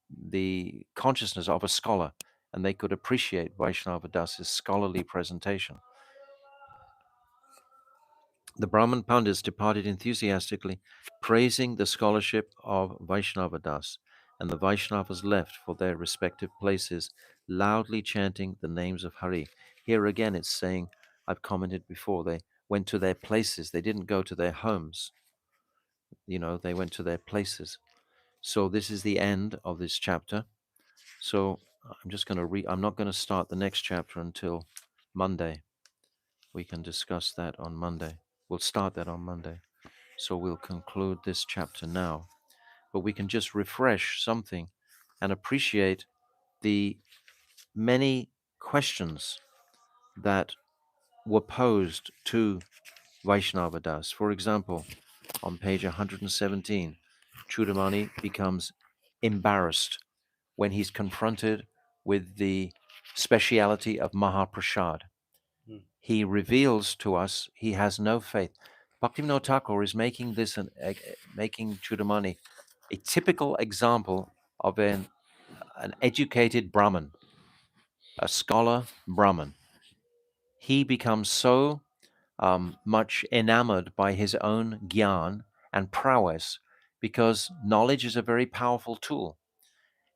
the consciousness of a scholar, and they could appreciate Vaishnava Das's scholarly presentation. The Brahmin Pandits departed enthusiastically, praising the scholarship of Vaishnava Das, and the Vaishnavas left for their respective places, loudly chanting the names of Hari. Here again, it's saying, I've commented before, they went to their places. They didn't go to their homes. They went to their places. So this is the end of this chapter. So I'm just going to read, I'm not going to start the next chapter until Monday. We can discuss that on Monday. We'll start that on Monday. So we'll conclude this chapter now. But we can just refresh something and appreciate the many questions that were posed to Vaishnava Das. For example, on page 117, Chudamani becomes embarrassed when he's confronted with the speciality of Mahaprasad. He reveals to us he has no faith. Bhaktivinoda Thakur is making making Chudamani a typical example of an educated Brahmin, a scholar Brahmin. He becomes so much enamored by his own gyan and prowess because knowledge is a very powerful tool.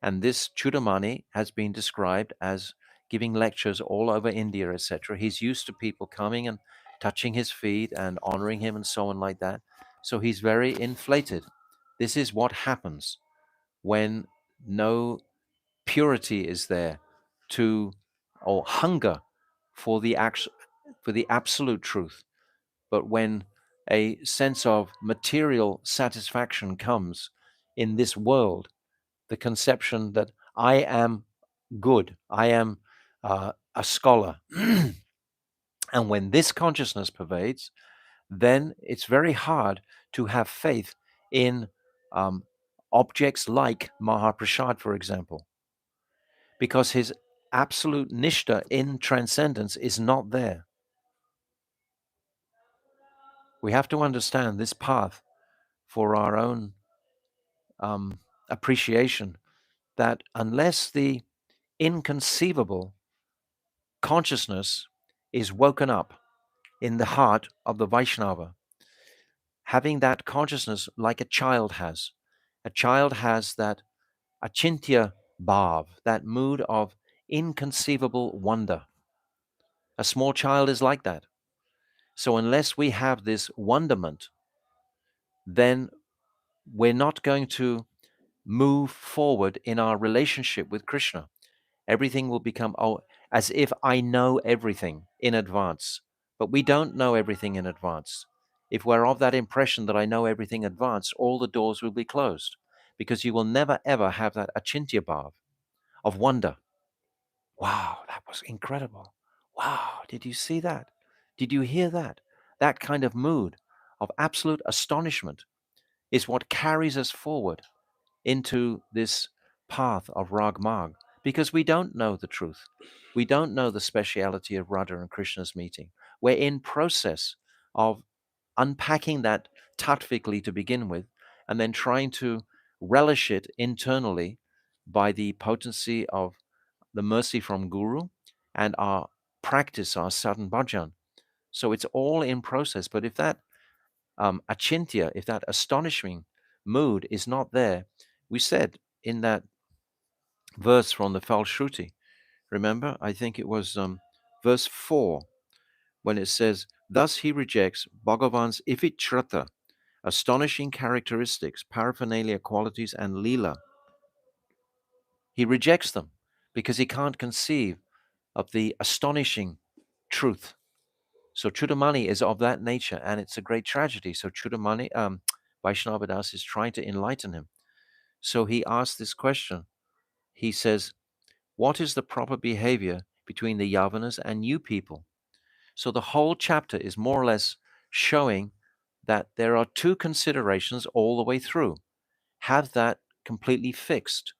And this Chudamani has been described as giving lectures all over India, etc. He's used to people coming and touching his feet and honoring him and so on like that. So he's very inflated. This is what happens when no purity is there to or hunger for for the absolute truth. But when a sense of material satisfaction comes in this world, the conception that I am good, I am a scholar, and when this consciousness pervades, then it's very hard to have faith in um, objects like Mahaprasad, for example, because his absolute nishta in transcendence is not there. We have to understand this path for our own appreciation, that unless the inconceivable consciousness is woken up in the heart of the Vaishnava, having that consciousness like a child has that achintya bhav, that mood of inconceivable wonder. A small child is like that. So unless we have this wonderment, then we're not going to move forward in our relationship with Krishna. Everything will become, oh, as if I know everything in advance. But we don't know everything in advance. If we're of that impression that I know everything in advance, all the doors will be closed, because you will never ever have that achintya bhav of wonder. Wow, that was incredible. Wow, did you see that? Did you hear that? That kind of mood of absolute astonishment is what carries us forward into this path of Rag Marg, because we don't know the truth. We don't know the speciality of Radha and Krishna's meeting. We're in process of unpacking that tattvically to begin with, and then trying to relish it internally by the potency of the mercy from Guru and our practice, our sadhan bhajan. So it's all in process. But if that achintya, if that astonishing mood is not there, we said in that verse from the Falshruti, remember, I think it was verse 4, when it says, thus he rejects Bhagavan's ifitrata, astonishing characteristics, paraphernalia qualities, and leela. He rejects them because he can't conceive of the astonishing truth. So Chudamani is of that nature, and it's a great tragedy. So Chudamani, Vaishnava Das is trying to enlighten him. So he asks this question. He says, what is the proper behavior between the Yavanas and you people? So the whole chapter is more or less showing that there are two considerations all the way through. Have that completely fixed.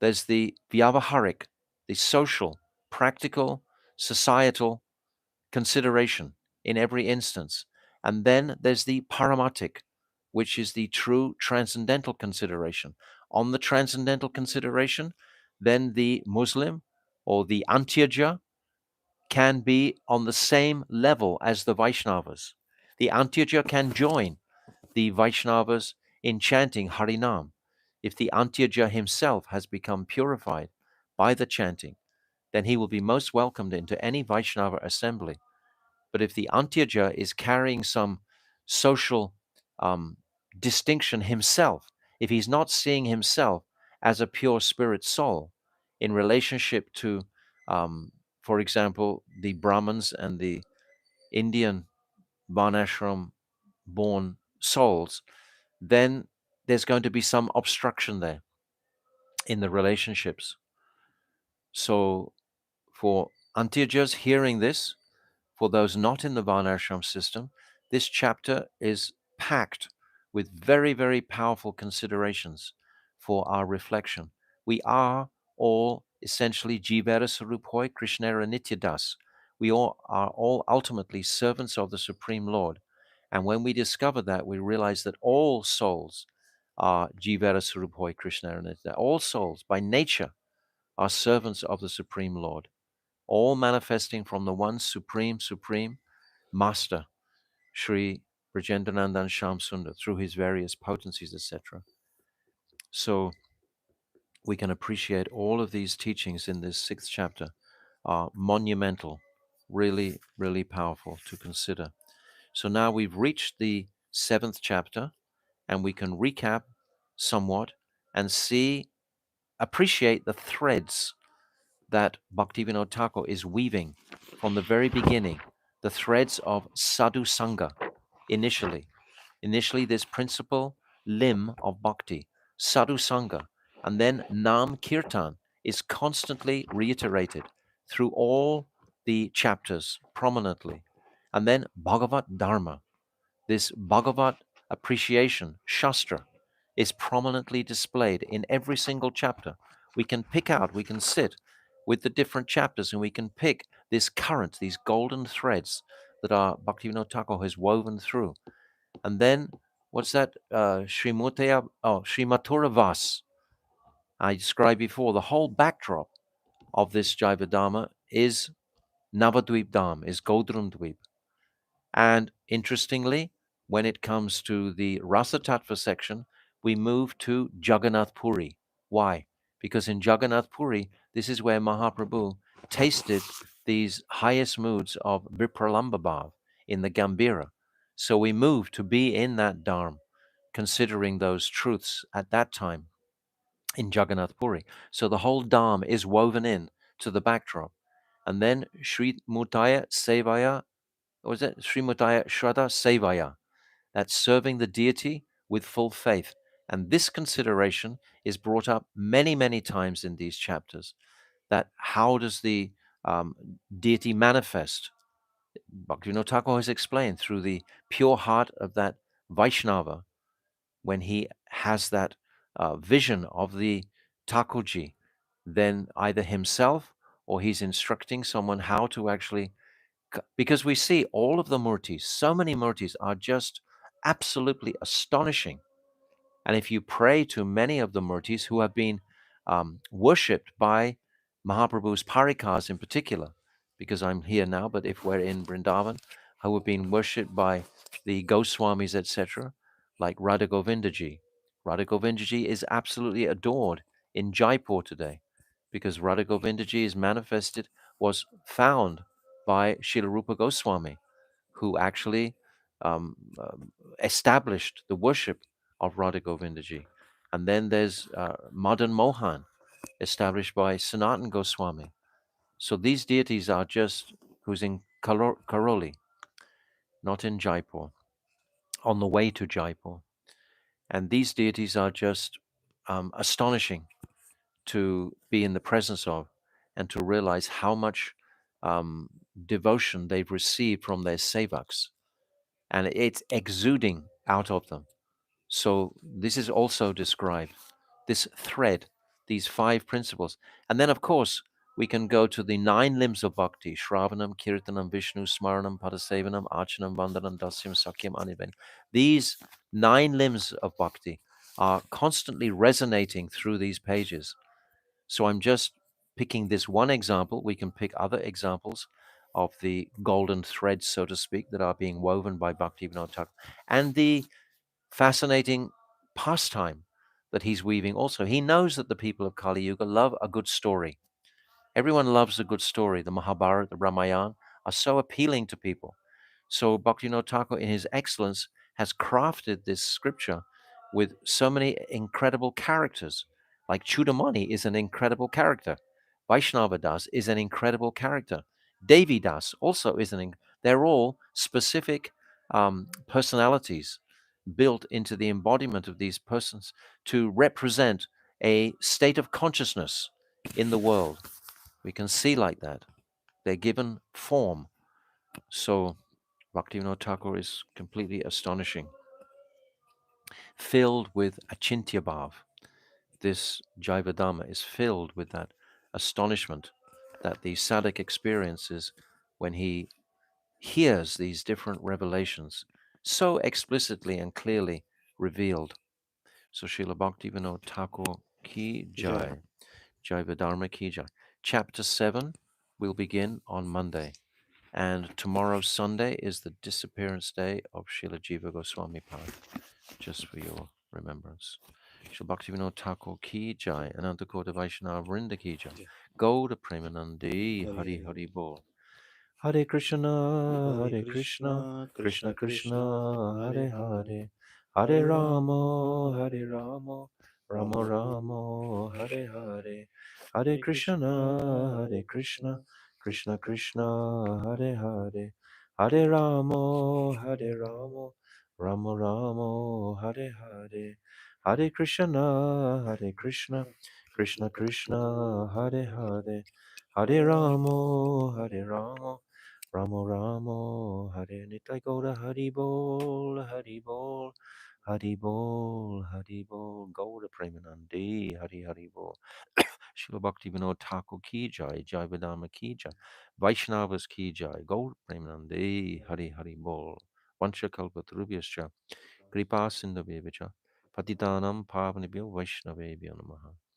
There's the vyavaharic, the social, practical, societal consideration in every instance. And then there's the paramatic, which is the true transcendental consideration. On the transcendental consideration, then the Muslim or the Antyaja can be on the same level as the Vaishnavas. The Antyaja can join the Vaishnavas in chanting Harinam. If the Antyaja himself has become purified by the chanting, then he will be most welcomed into any Vaishnava assembly. But if the Antyaja is carrying some social distinction himself, if he's not seeing himself as a pure spirit soul in relationship to, for example, the Brahmins and the Indian Varnashram born souls, then there's going to be some obstruction there in the relationships. So for Antyajas hearing this, for those not in the Varnashram system, this chapter is packed with very, very powerful considerations for our reflection. We are all essentially Jivera Saruphoy Krishnera Nityadas. We all are all ultimately servants of the Supreme Lord. And when we discover that, we realize that all souls are Jivera Saruphoy Krishnera Nityadas. All souls by nature are servants of the Supreme Lord, all manifesting from the one supreme master, Sri Brajendranandan Shamsundar, through his various potencies, etc. So we can appreciate all of these teachings in this sixth chapter are monumental, really, really powerful to consider. So now we've reached the seventh chapter, and we can recap somewhat and appreciate the threads that Bhaktivinoda Thakur is weaving from the very beginning, the threads of sadhu sangha initially. Initially, this principal limb of bhakti, sadhu sangha, and then nam kirtan is constantly reiterated through all the chapters prominently. And then Bhagavat Dharma, this Bhagavat appreciation, Shastra, is prominently displayed in every single chapter. We can pick out, we can sit with the different chapters and we can pick this current, these golden threads that our Bhaktivinoda Thakur has woven through. And then, what's that? Srimathura Vas. I described before, the whole backdrop of this Jaiva-Dharma is Navadvip Dham, is Godrundvip. And interestingly, when it comes to the Rasa Tattva section, we move to Jagannath Puri. Why? Because in Jagannath Puri, this is where Mahaprabhu tasted these highest moods of Vipralambha in the Gambhira. So we move to be in that Dharma, considering those truths at that time in Jagannath Puri. So the whole Dharma is woven in to the backdrop. And then Sri Mutaya Sevaya, or is it Srimutaya Shraddha Sevaya? That's serving the deity with full faith. And this consideration is brought up many, many times in these chapters. That how does the deity manifest? Bhaktivinoda Thakur has explained through the pure heart of that Vaishnava when he has that vision of the Thakurji, then either himself or he's instructing someone how to actually, because we see all of the murtis, so many murtis are just absolutely astonishing. And if you pray to many of the murtis who have been worshipped by Mahaprabhu's parikars in particular, because I'm here now, but if we're in Vrindavan, who have been worshipped by the Goswamis, etc., like Radha Govindaji. Radha Govindaji is absolutely adored in Jaipur today because Radha Govindaji is manifested, was found by Srila Rupa Goswami, who actually um, um, established the worship of Radha Govindaji. And then there's Madan Mohan, established by Sanatan Goswami. So these deities are just, who's in Karoli, not in Jaipur, on the way to Jaipur. And these deities are just astonishing to be in the presence of and to realize how much devotion they've received from their sevaks. And it's exuding out of them. So this is also described, this thread, these five principles. And then, of course, we can go to the nine limbs of bhakti: Shravanam, Kirtanam, Vishnu, Smaranam, Padasevanam, Archanam, Vandanam, Dasyam, Sakyam, Aniven. These nine limbs of bhakti are constantly resonating through these pages. So I'm just picking this one example. We can pick other examples of the golden threads, so to speak, that are being woven by Bhaktivinoda Thakur. And the fascinating pastime that he's weaving also. He knows that the people of Kali Yuga love a good story. Everyone loves a good story. The Mahabharata, the Ramayana are so appealing to people. So Bhaktivinoda Thakur, in his excellence, has crafted this scripture with so many incredible characters. Like Chudamani is an incredible character. Vaishnava Das is an incredible character. Devi Das also is they're all specific personalities built into the embodiment of these persons to represent a state of consciousness in the world. We can see like that. They're given form. So Bhaktivinoda Thakur is completely astonishing, filled with achintya bhav. This Jaiva-Dharma is filled with that astonishment that the sadhak experiences when he hears these different revelations so explicitly and clearly revealed. So Srila Bhaktivinoda Thakur ki Jai. jai. Jaiva-Dharma ki jai. Chapter 7 will begin on Monday. And tomorrow, Sunday, is the disappearance day of Srila Jiva Goswami Pad, just for your remembrance. Srila Bhaktivinoda Thakur ki jai, Ananta Kota Vaishnava Vrinda ki jai. Go to Premanandi, Hari Hari Hari. Hari Bol. Hare Krishna, Hare Hare Krishna, Krishna, Krishna Krishna Krishna, Krishna, Hare Hare Hare, Hare. Hare Hare Rama, Rama, Hare Rama, Rama Rama Rama, Hare Hare. Hare Hare Krishna, Krishna, Hare Hare Krishna, Krishna, Krishna Krishna Krishna, Krishna, Hare Hare Hare. Hare Rama, Hare Rama, Rama Rama, Hare Hare. Hare Krishna, Hare Krishna, Krishna Krishna, Hare Hare. Hare Rama, Hare Rama, Ramo Ramo, Hare Nitai Gaura Hari Bol, Hari Bol, Hari Bol, Hari Bol, Gaura Premanandi, Hari Hari Bol. Srila Bhakti Vinod Thakur ki jai, Jaiva-Dharma ki jai, Vaishnavas ki jai, Gaura Premanandi, Hari Hari Bol. Vancha Kalpatarubhyascha, Kripa Sindhavyevacha, Patitanam Pavanibhyo Vaishnavebhyo Namaha.